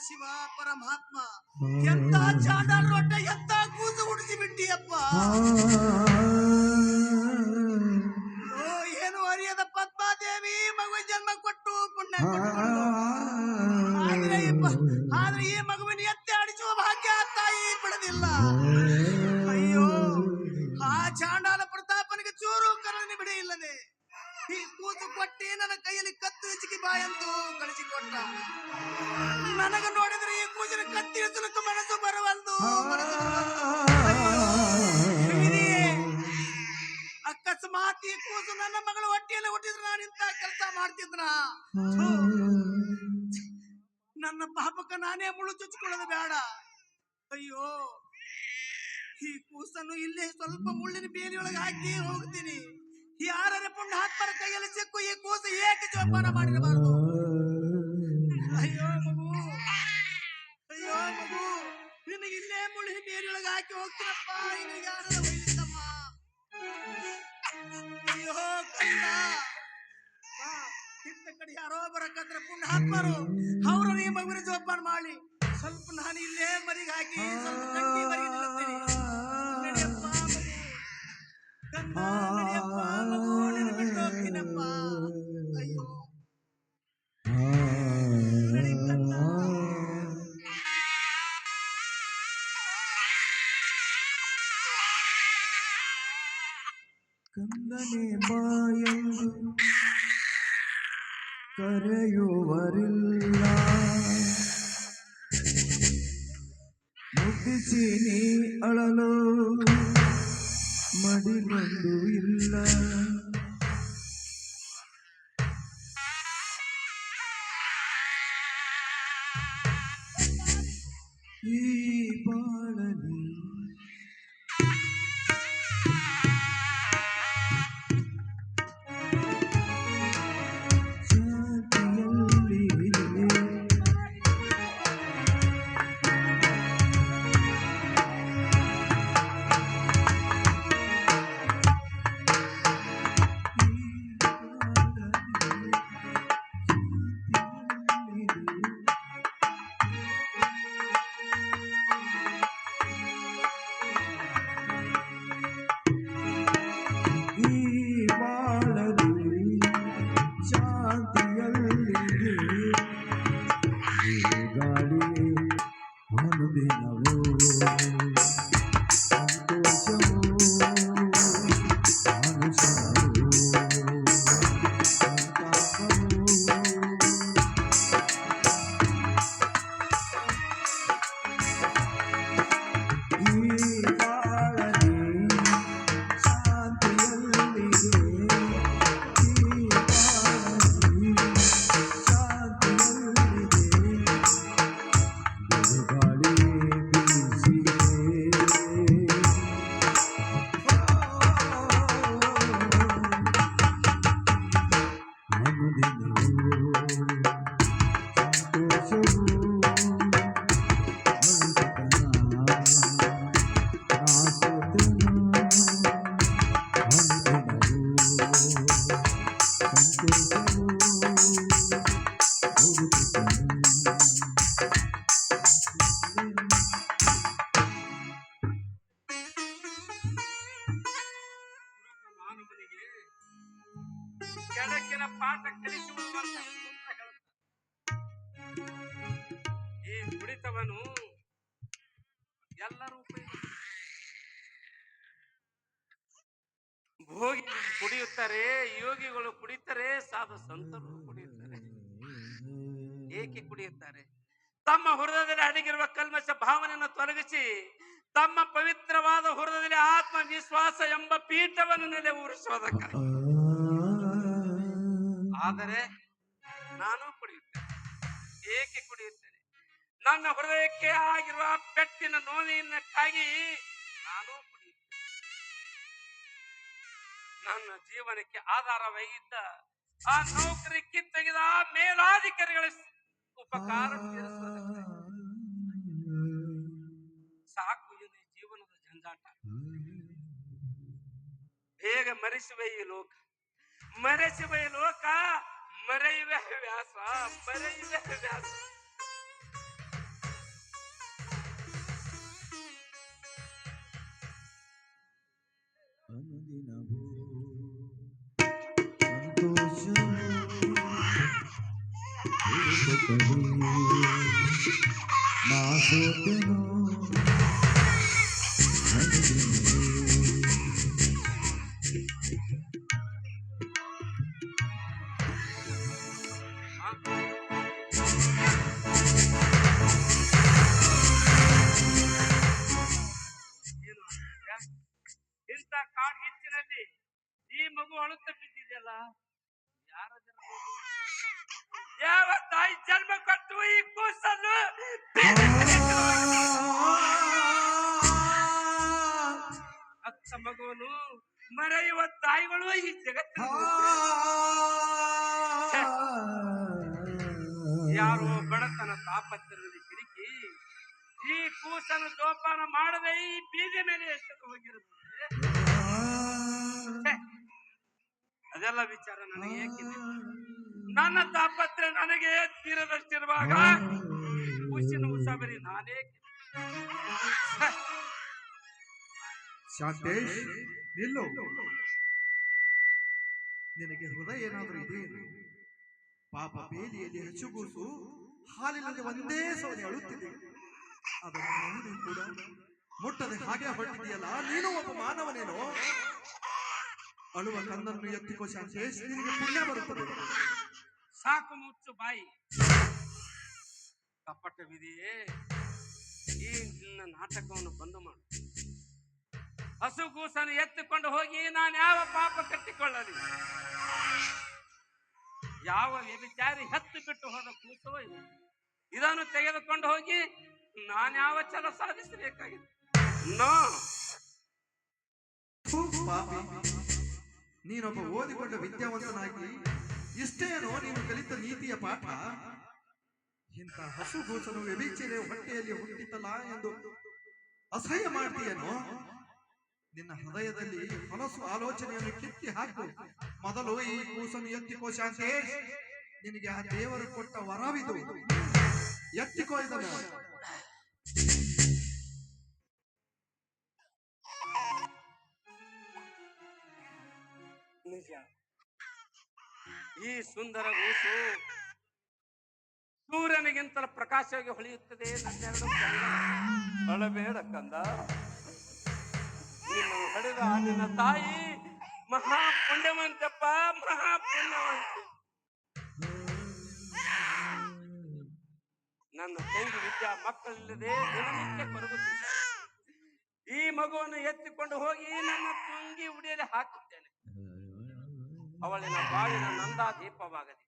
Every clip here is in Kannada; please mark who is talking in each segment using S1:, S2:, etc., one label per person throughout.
S1: ಶಿವ ಪರಮಾತ್ಮ ಎಂತ ಚಾಂಡಾಲ ರೊಟ್ಟ ಎಂತ ಕೂಸು ಹುಡಿಸಿ ಬಿಟ್ಟಿಯಪ್ಪ. ಏನು ಅರಿಯದ ಪದ್ಮಾದೇವಿ ಮಗು ಜನ್ಮ ಕೊಟ್ಟು ಪುಣ್ಯ ಕೊಟ್ಟುಕೊಂಡು ಆದ್ರೆ ಈ ಮಗುವಿನ ಎತ್ತಿ ಆಡಿಸುವ ಭಾಗ್ಯ ತಾಯಿ ಬಿಡದಿಲ್ಲ. ಅಯ್ಯೋ ಆ ಚಾಂಡಾಲ ಪ್ರತಾಪನಿಗೆ ಚೂರು ಕರುಣೆ ಬಿಡಿ ಇಲ್ಲದೆ ಈ ಕೂಸು ಕೊಟ್ಟಿ ನನ್ನ ಕೈಯಲ್ಲಿ ಕತ್ತು ಹಿಚಿಕಿ ಬಾಯಂತೂ ಕಳಿಸಿಕೊಟ್ಟ. ನನಗ ನೋಡಿದ್ರೆ ಈ ಕೂಸಿನ ಕತ್ತಿ ಹಿಡಿಸಲಿಕ್ಕೆ ಮನಸ್ಸು ಬರವಲ್ದು. ಅಕಸ್ಮಾತ್ ಈ ಕೂಸು ನನ್ನ ಮಗಳ ಹೊಟ್ಟೆಯಲ್ಲಿ ಹುಟ್ಟಿದ್ರೆ ನಾನು ಇಂತ ಕೆಲಸ ಮಾಡ್ತಿದ್ರ. ನನ್ನ ಪಾಪಕ್ಕ ನಾನೇ ಮುಳ್ಳು ಚುಚ್ಕೊಳ್ಳೋದು ಬೇಡ. ಅಯ್ಯೋ ಈ ಕೂಸನ್ನು ಇಲ್ಲೇ ಸ್ವಲ್ಪ ಮುಳ್ಳಿನ ಬೇಲಿಯೊಳಗೆ ಹಾಕಿ ಹೋಗ್ತೀನಿ. ಯಾರೇ ಪುಣ್ಯಾತ್ಮರ ಕೈಯಲ್ಲಿ ಸಿಕ್ಕು ಈ ಕೂಸು ಏಕೆ ಜೋಪಾನ ಮಾಡಿರಬಾರದು. ಅಯ್ಯೋ ಮಗು, ಅಯ್ಯೋ ಮಗು, ನಿನಗೆ ಇಲ್ಲೇ ಮುಳ್ಳಿನ ಬೇಲಿಯೊಳಗೆ ಹಾಕಿ ಹೋಗ್ತೀನಪ್ಪ. ನಿನಗೆ ಯಾರು ಒಯ್ಲಿತ್ತಮ್ಮ. ಅಯ್ಯೋ ಕಂದ, ಇಂಥ ಕಡೆ ಯಾರೋ ಬರಕಂದ್ರೆ ಪುಣ್ಯಾತ್ಮರು ಅವರು ಈ ಮಗುವಿನ ಜೋಪಾನ ಮಾಡಿ ಸ್ವಲ್ಪ ನಾನು ಇಲ್ಲೇ ಮರಿಗೆ ಹಾಕಿ ಸ್ವಲ್ಪ ಗಟ್ಟಿ ಮರಿಗೆ ನಿಲ್ಲಿಸ್ತೀನಿ. ನಡಿಯಪ್ಪ ಮಗು, ಕಂದ ನಡಿಯಪ್ಪ ಮಗು, ನಿನ್ನ ಬಿಟ್ಟು ಹೋಗ್ತೀನಪ್ಪ. ಅಯ್ಯೋ ನಡಿ ಕಂದ.
S2: ಕಂದನೆ ಬಾಯೆಂದು ಕರೆಯುವರಿಲ್ಲ, ಮುಟ್ಟಿಸಿ ನೀ ಅಳಲು ಮಡಿಲೊಂದು ಇಲ್ಲ. ಈ ಬಾಳಲಿ
S3: ಕೆಡಕಿನ ಪಾಠ ಕಲಿಸುವುದು ಈ ಕುಡಿತವನು ಎಲ್ಲರೂ ಭೋಗಿಗಳು ಕುಡಿಯುತ್ತಾರೆ, ಯೋಗಿಗಳು ಕುಡಿತಾರೆ, ಸಾಧು ಸಂತರು ಕುಡಿಯುತ್ತಾರೆ. ಏಕೆ ಕುಡಿಯುತ್ತಾರೆ? ತಮ್ಮ ಹೃದಯದಲ್ಲಿ ಅಡಗಿರುವ ಕಲ್ಮಶ ಭಾವನೆಯನ್ನು ತೊಲಗಿಸಿ ತಮ್ಮ ಪವಿತ್ರವಾದ ಹೃದಯದಲ್ಲಿ ಆತ್ಮ ವಿಶ್ವಾಸ ಎಂಬ ಪೀಠವನ್ನು ನೆಲೆ ಊರಿಸುವುದಕ್ಕಾಗಿ. ಆದರೆ ನಾನು ಕುಡಿಯುತ್ತೇನೆ. ಏಕೆ ಕುಡಿಯುತ್ತೇನೆ? ನನ್ನ ಹೃದಯಕ್ಕೆ ಆಗಿರುವ ಪೆಟ್ಟಿನ ನೋವಿನಕ್ಕಾಗಿ ನಾನು ಕುಡಿಯುತ್ತೇನೆ. ನನ್ನ ಜೀವನಕ್ಕೆ ಆಧಾರವಾಗಿದ್ದ ಆ ನೌಕರಿ ಕಿತ್ತೊಗೆದ ಆ ಮೇಲಾಧಿಕಾರಿಗಳ ಉಪಕಾರ ಸಾಕು. ಇದು ಜೀವನದ ಜಂಜಾಟ. ಬೇಗ ಮರೆಸುವೆ ಈ ಲೋಕ, ಮರೆಸುವೆ ಈ ಲೋಕ, ಮರೆಯುವೆ ವ್ಯಾಸ, ಮರೆಯುವೆ ವ್ಯಾಸ.
S2: ಕವಿ ನಾ ಸೋತೆನೋ
S3: ಏನು ಅಂತೀಯ? ಇಂಥ ಕಾಡ್ಗಿಚ್ಚಿನಲ್ಲಿ ಈ ಮಗು ಅಳುತ್ತ ಬಿದ್ದಿದೆಯಲ್ಲ, ಯಾರದಿರಬಹುದು? ಯಾವ ತಾಯಿ ಜನ್ಮ ಕೊಟ್ಟು ಈ ಕೂಸನ್ನು ಬೀದಿ ಮೇಲೆ ಅತ್ತ ಮಗುವನ್ನು ಮರೆಯುವ ತಾಯಿಗಳು ಈ ಜಗತ್ತಿನ ಯಾರೋ ಬಡತನ ತಾಪತ್ರದಲ್ಲಿ ಸಿಲುಕಿ ಈ ಕೂಸನ್ನು ಜೋಪಾನ ಮಾಡದೆ ಈ ಬೀದಿ ಮೇಲೆ ಎಷ್ಟಕ್ಕೆ ಹೋಗಿರುತ್ತದೆ. ಅದೆಲ್ಲ ವಿಚಾರ ನನಗೆ ಏಕಿದೆ? ನನ್ನ ತಾಪತ್ರೆ ನನಗೆ ತೀರದಷ್ಟಿರುವಾಗ ಕೂಸಿನ ಉಸಾಬರಿ ನಾನೇಕೆ?
S2: ಶಾಂತೇಶ್, ನಿಲ್ಲು. ನಿನಗೆ ಹೃದಯ ಏನಾದರೂ ಇದೆ? ಪಾಪ ಬೇಲಿಯಲ್ಲಿ ಹಚ್ಚುಗೂಸು ಹಾಲಿನಲ್ಲಿ ಒಂದೇ ಸವನೆ ಅಳುತ್ತಿದೆ. ಅದನ್ನು ನೋಡಿ ಕೂಡ ಮುಟ್ಟದೆ ಹಾಗೆ ಹೊರಟಿದೆಯಲ್ಲ, ನೀನು ಒಬ್ಬ ಮಾನವನೇನೋ? ಅಳುವ ಕಣ್ಣನ್ನು ಎತ್ತಿಕೋ ಶಾಂತೇಶ್, ನಿನಗೆ ಪುಣ್ಯ ಬರುತ್ತದೆ.
S3: ಸಾಕು ಮುಚ್ಚು ಬಾಯಿ. ಕಪಟವಿದೆಯೇ? ಈ ನಿನ್ನ ನಾಟಕವನ್ನು ಬಂದು ಮಾಡು. ಹಸುಗೂಸನ್ನು ಎತ್ತಿಕೊಂಡು ಹೋಗಿ ನಾನು ಯಾವ ಪಾಪ ಕಟ್ಟಿಕೊಳ್ಳಲಿ? ಯಾವ ವ್ಯಭಿಚಾರಿ ಹತ್ತು ಬಿಟ್ಟು ಹೋದ ಕೂಸೋ ಇದು? ಇದನ್ನು ತೆಗೆದುಕೊಂಡು ಹೋಗಿ ನಾನ್ಯಾವ ಛಲ ಸಾಧಿಸಬೇಕಾಗಿದೆ? ನೋ.
S2: ಪಾಪಿ, ನೀನೊಬ್ಬ ಓದಿಕೊಂಡ ವಿದ್ಯಾವಂತನಾಗಿ ಇಷ್ಟೇನೋ ನೀನು ಕಲಿತ ನೀತಿಯ ಪಾಠ? ಇಂಥ ಹಸುಗೂಸನು ವ್ಯಭಿಚಾರಿ ಹೊಟ್ಟೆಯಲ್ಲಿ ಹುಟ್ಟಿತಲ್ಲ ಎಂದು ಅಸಹ್ಯ ಮಾಡ್ತೀಯೇನೋ? ನಿನ್ನ ಹೃದಯದಲ್ಲಿ ಹೊಲಸು ಆಲೋಚನೆಯನ್ನು ಕಿತ್ತಿ ಹಾಕು. ಮೊದಲು ಈ ಕೂಸನ್ನು ಎತ್ತಿಕೋ ಶಾಂತೇಶ್, ನಿನಗೆ ಆ ದೇವರು ಕೊಟ್ಟ ವರವಿದು. ಎತ್ತಿಕೋ ಇದನ್ನು.
S3: ನಿಜ, ಈ ಸುಂದರ ಕೂಸು ಸೂರ್ಯನಿಗಿಂತಲೂ ಪ್ರಕಾಶವಾಗಿ ಹೊಳೆಯುತ್ತದೆ. ನನ್ನೆರಡು ಕಣ್ಣ ಅಳಬೇಡ ಕಂದ. ನಿನ್ನ ಹಡೆದ ನಿನ್ನ ತಾಯಿ ಮಹಾ ಪುಣ್ಯವಂತಪ್ಪ, ಮಹಾ ಪುಣ್ಯವಂತೆ. ನನ್ನ ತಂಗಿ ವಿದ್ಯಾ ಮಕ್ಕಳಿಲ್ಲದೆ ದಿನನಿತ್ಯ ಕೊರಗುತ್ತಿದ್ದ. ಈ ಮಗುವನ್ನು ಎತ್ತಿಕೊಂಡು ಹೋಗಿ ನನ್ನ ತುಂಗಿ ಉಡಿಯಲ್ಲಿ ಹಾಕುತ್ತೇನೆ. ಅವಳಿನ ಬಾಳಿನ ನಂದಾ ದೀಪವಾಗಲಿ.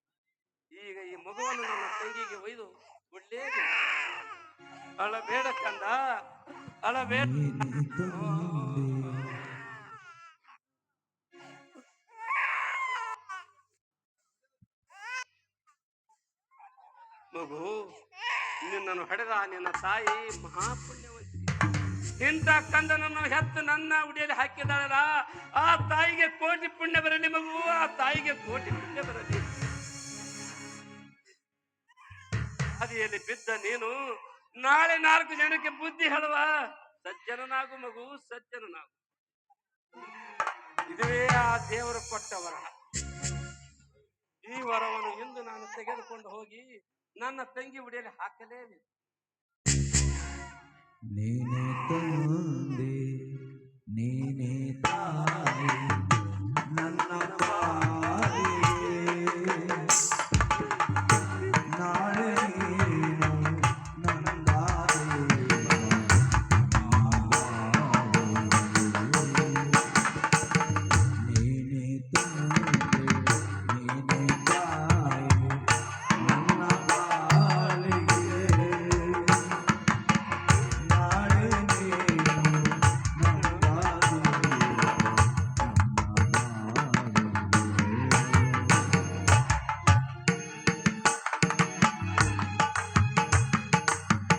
S3: ಈಗ ಈ ಮಗುವನ್ನು ನನ್ನ ತಂಗಿಗೆ ಒಯ್ದು ಒಳ್ಳೇದು. ಅಳಬೇಡ ಕಂದ, ಅಳಬೇಡ. ಮಗು, ನಿನ್ನನ್ನು ಹಡೆದ ನಿನ್ನ ತಾಯಿ ಮಹಾಪುಣ್ಯವಂತಿ. ಇಂಥ ಕಂದನನ್ನು ಹೆತ್ತು ನನ್ನ ಉಡಿಯಲ್ಲಿ ಹಾಕಿದಾಳಲ್ಲ, ಆ ತಾಯಿಗೆ ಕೋಟಿ ಪುಣ್ಯ ಬರಲಿ ಮಗು, ಆ ತಾಯಿಗೆ ಕೋಟಿ ಪುಣ್ಯ ಬರಲಿ. ಅದಿಯಲ್ಲಿ ಬಿದ್ದ ನೀನು ನಾಳೆ 4 ಜನಕ್ಕೆ ಬುದ್ಧಿ ಹೇಳುವ ಸಜ್ಜನನಾಗು ಮಗು, ಸಜ್ಜನನಾಗು. ಇದುವೇ ಆ ದೇವರು ಕೊಟ್ಟ ವರ. ಈ ವರವನ್ನು ಇಂದು ನಾನು ತೆಗೆದುಕೊಂಡು ಹೋಗಿ ನನ್ನ ತಂಗಿ ಉಡಿಯಲ್ಲಿ ಹಾಕಲೇಬೇಕು.
S2: ನೀನೆ ತಂದೆ